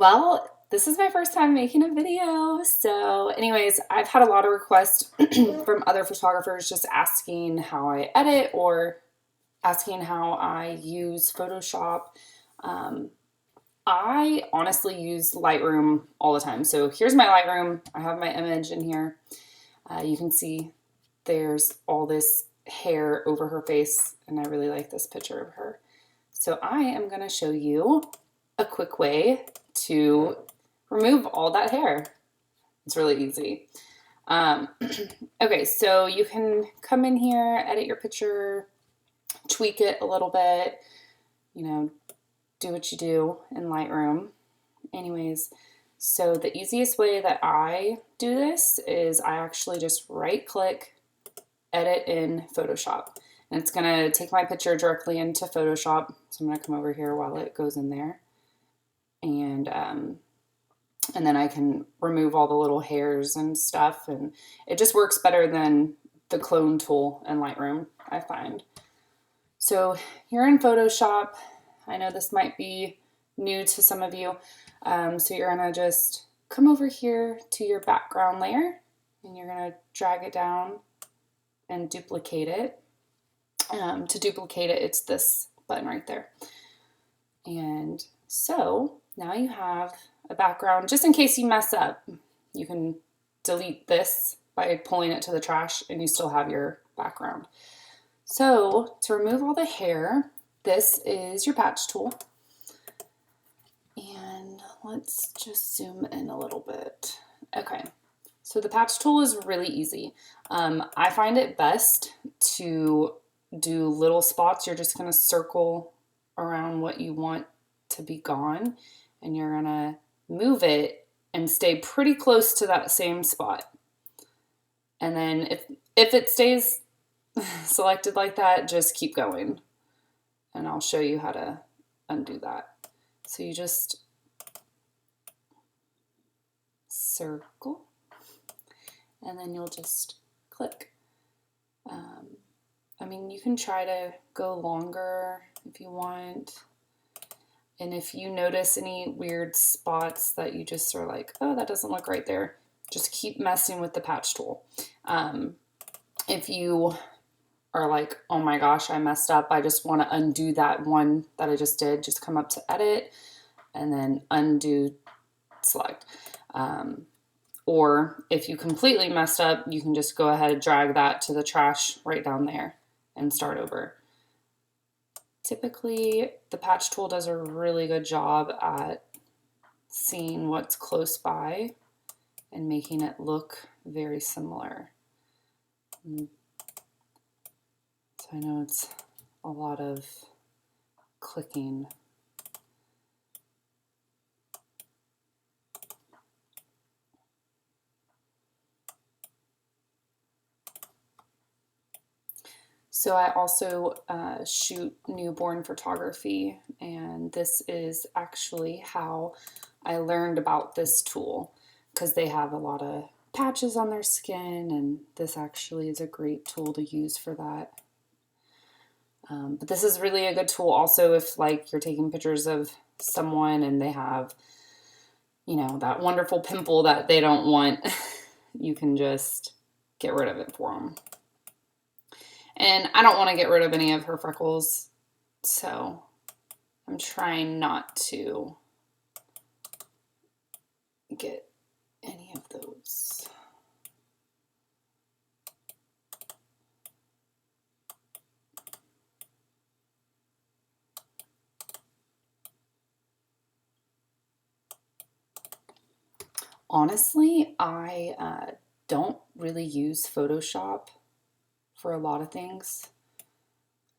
Well, this is my first time making a video. So anyways, I've had a lot of requests from other photographers just asking how I edit or asking how I use Photoshop. Um, I honestly use Lightroom all the time. So here's my Lightroom. I have my image in here. You can see there's all this hair over her face, and I really like this picture of her. So I am going to show you a quick way to remove all that hair. It's really easy. Okay, so you can come in here, edit your picture, tweak it a little bit, do what you do in Lightroom. Anyways, so the easiest way that I do this is I actually just right click, edit in Photoshop. And it's gonna take my picture directly into Photoshop. So I'm gonna come over here while it goes in there. And then I can remove all the little hairs and stuff. And it just works better than the clone tool in Lightroom, I find. So you're in Photoshop. I know this might be new to some of you. So you're gonna just come over here to your background layer and you're gonna drag it down and duplicate it. To duplicate it, it's this button right there. And so now you have a background. Just in case you mess up, you can delete this by pulling it to the trash and you still have your background. So to remove all the hair, this is your patch tool. And let's just zoom in a little bit. Okay, so the patch tool is really easy. I find it best to do little spots. You're just gonna circle around what you want to be gone and you're gonna move it and stay pretty close to that same spot. And then if it stays selected like that, just keep going. And I'll show you how to undo that. So you just circle and then you'll just click. You can try to go longer if you want. And if you notice any weird spots that you just are like, oh, that doesn't look right there, just keep messing with the patch tool. If you are like, oh my gosh, I messed up, I just want to undo that one that I just did, just come up to edit and then undo, select. Or if you completely messed up, you can just go ahead and drag that to the trash right down there and start over. Typically, the patch tool does a really good job at seeing what's close by and making it look very similar. So I know it's a lot of clicking. So I also shoot newborn photography, and this is actually how I learned about this tool because they have a lot of patches on their skin, and this actually is a great tool to use for that. But this is really a good tool also if like you're taking pictures of someone and they have, that wonderful pimple that they don't want, you can just get rid of it for them. And I don't want to get rid of any of her freckles, so I'm trying not to get any of those. Honestly, I don't really use Photoshop for a lot of things.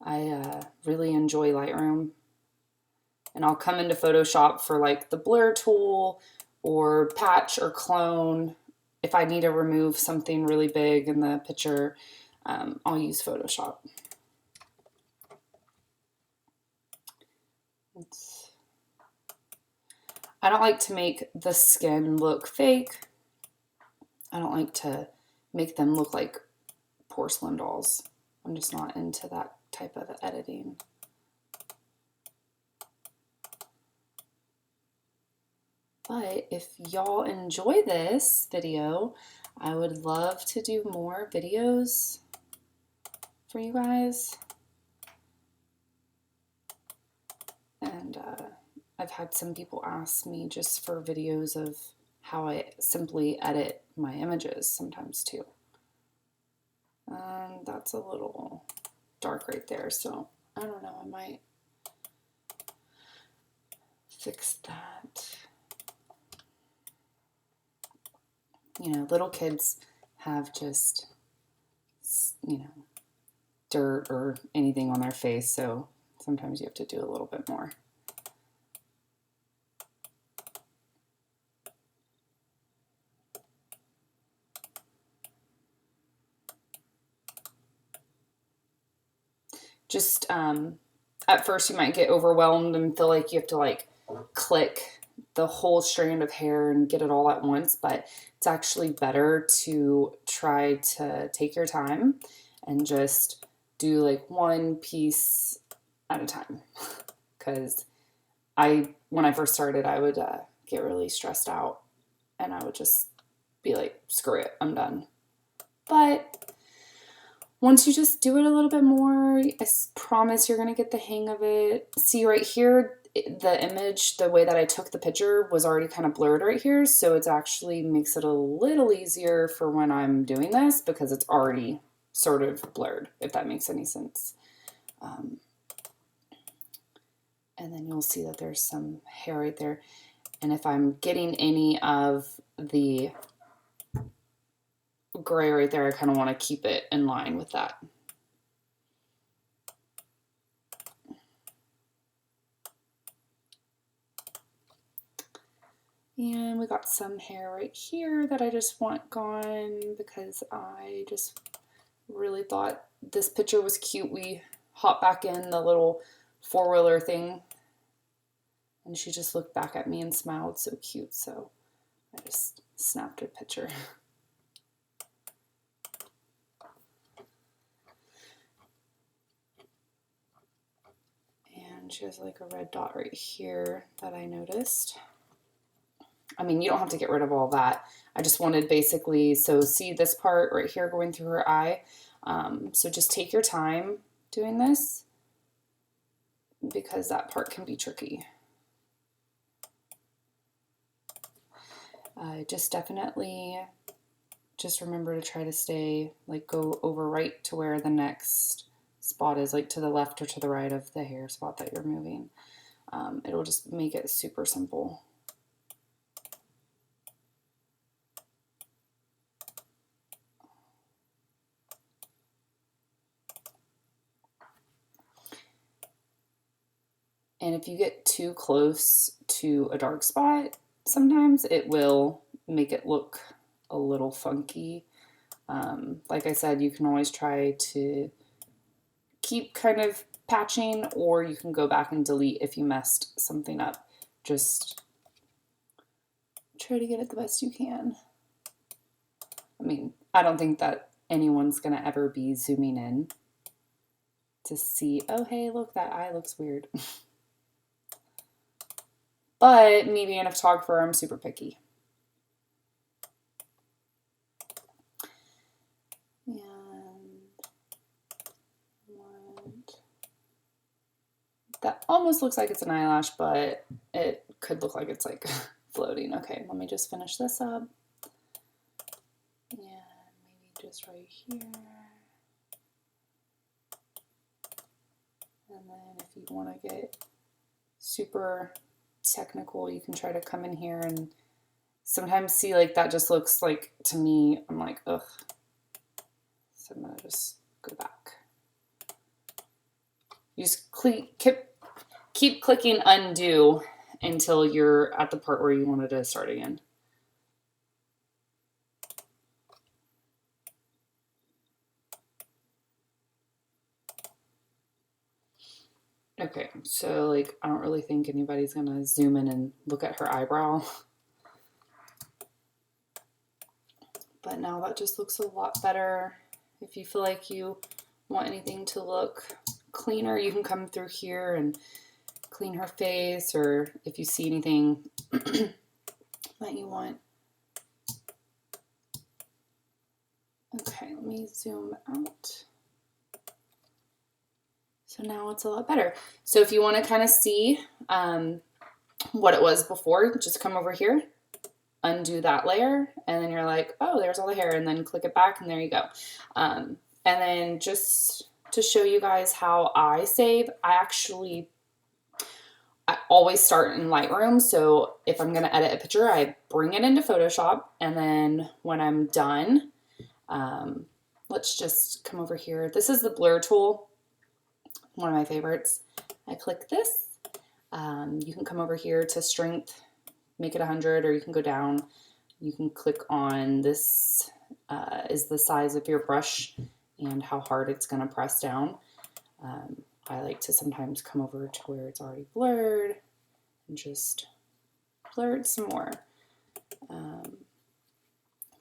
I really enjoy Lightroom, and I'll come into Photoshop for like the blur tool or patch or clone. If I need to remove something really big in the picture, I'll use Photoshop. I don't like to make the skin look fake. I don't like to make them look like porcelain dolls. I'm just not into that type of editing. But if y'all enjoy this video, I would love to do more videos for you guys. And I've had some people ask me just for videos of how I simply edit my images sometimes too. That's a little dark right there, so I don't know, I might fix that. You know, little kids have just, you know, dirt or anything on their face, so sometimes you have to do a little bit more. Just at first you might get overwhelmed and feel like you have to like click the whole strand of hair and get it all at once, but it's actually better to try to take your time and just do like one piece at a time. Because when I first started, I would get really stressed out and I would just be like, screw it, I'm done. But once you just do it a little bit more, I promise you're going to get the hang of it. See right here, the image, the way that I took the picture was already kind of blurred right here. So it actually makes it a little easier for when I'm doing this because it's already sort of blurred, if that makes any sense. And then you'll see that there's some hair right there. And if I'm getting any of the gray right there, I kind of want to keep it in line with that. And we got some hair right here that I just want gone because I just really thought this picture was cute. We hopped back in the little four-wheeler thing and she just looked back at me and smiled so cute, so I just snapped her picture. And she has like a red dot right here that I noticed. I mean, you don't have to get rid of all that. I just wanted basically, so see this part right here going through her eye. So just take your time doing this because that part can be tricky. Just definitely just remember to try to stay, like go over right to where the next spot is, like to the left or to the right of the hair spot that you're moving. It'll just make it super simple. And if you get too close to a dark spot, sometimes it will make it look a little funky. Like I said, you can always try to keep kind of patching, or you can go back and delete if you messed something up. Just try to get it the best you can. I mean, I don't think that anyone's going to ever be zooming in to see, oh, hey, look, that eye looks weird. But me being a photographer, I'm super picky. And that almost looks like it's an eyelash, but it could look like it's like floating. Okay, let me just finish this up. And maybe just right here. And then if you want to get super technical, you can try to come in here and sometimes see like that just looks like, to me, I'm like, ugh. So I'm going to just go back. You just keep clicking undo until you're at the part where you wanted to start again. Okay, so like I don't really think anybody's gonna zoom in and look at her eyebrow. But now that just looks a lot better. If you feel like you want anything to look cleaner, you can come through here and clean her face, or if you see anything that you want. Okay, let me zoom out. So now it's a lot better. So if you want to kind of see what it was before, just come over here, undo that layer, and then you're like, oh, there's all the hair, and then click it back, and there you go. And then just to show you guys how I save, I always start in Lightroom. So if I'm going to edit a picture, I bring it into Photoshop, and then when I'm done, let's just come over here. This is the blur tool, one of my favorites. I click this. You can come over here to strength, make it 100, or you can go down. You can click on this is the size of your brush and how hard it's going to press down. I like to sometimes come over to where it's already blurred and just blur it some more.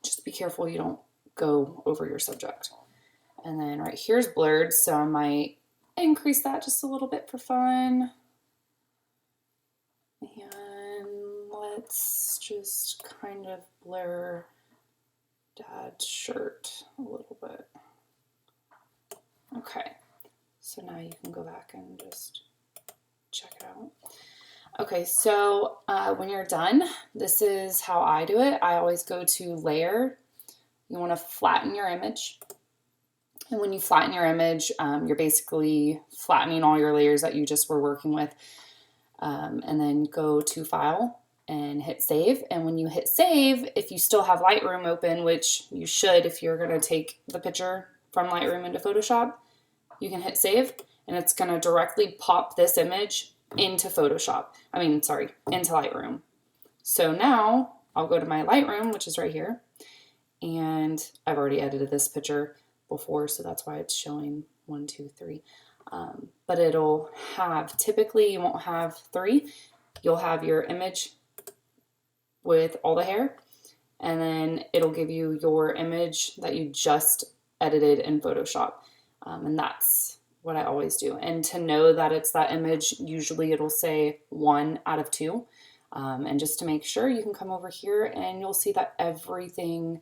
Just be careful you don't go over your subject. And then right here's blurred, so I might increase that just a little bit for fun. And let's just kind of blur Dad's shirt a little bit. Okay, so now you can go back and just check it out. Okay, so when you're done, this is how I do it. I always go to layer. You want to flatten your image. And when you flatten your image, you're basically flattening all your layers that you just were working with. And then go to File and hit Save. And when you hit Save, if you still have Lightroom open, which you should if you're going to take the picture from Lightroom into Photoshop, you can hit Save, and it's going to directly pop this image into Photoshop. Into Lightroom. So now I'll go to my Lightroom, which is right here, and I've already edited this picture before, so that's why it's showing 1, 2, 3. But it'll have, typically you won't have 3. You'll have your image with all the hair, and then it'll give you your image that you just edited in Photoshop. And that's what I always do. And to know that it's that image, usually it'll say 1 out of 2. And just to make sure, you can come over here and you'll see that everything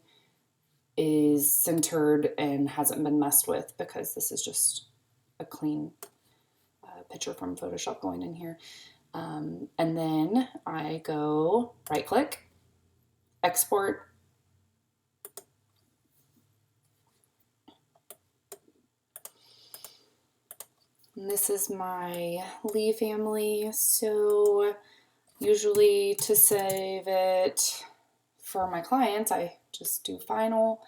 is centered and hasn't been messed with, because this is just a clean picture from Photoshop going in here. And then I go right click, export. And this is my Lee family. So usually to save it for my clients, I just do final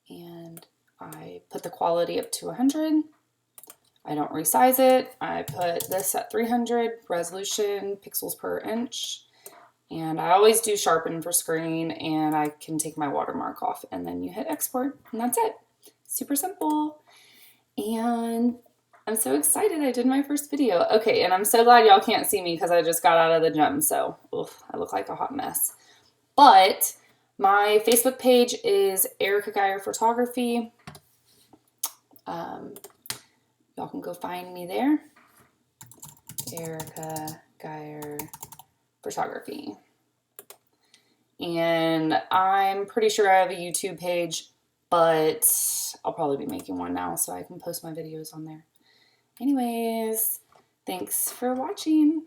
and I put the quality up to 100. I don't resize it. I put this at 300 resolution pixels per inch. And I always do sharpen for screen, and I can take my watermark off, and then you hit export, and that's it. Super simple. And I'm so excited I did my first video. Okay, and I'm so glad y'all can't see me because I just got out of the gym, so I look like a hot mess. But my Facebook page is Erica Geyer Photography. Y'all can go find me there. Erica Geyer Photography. And I'm pretty sure I have a YouTube page, but I'll probably be making one now so I can post my videos on there. Anyways, thanks for watching.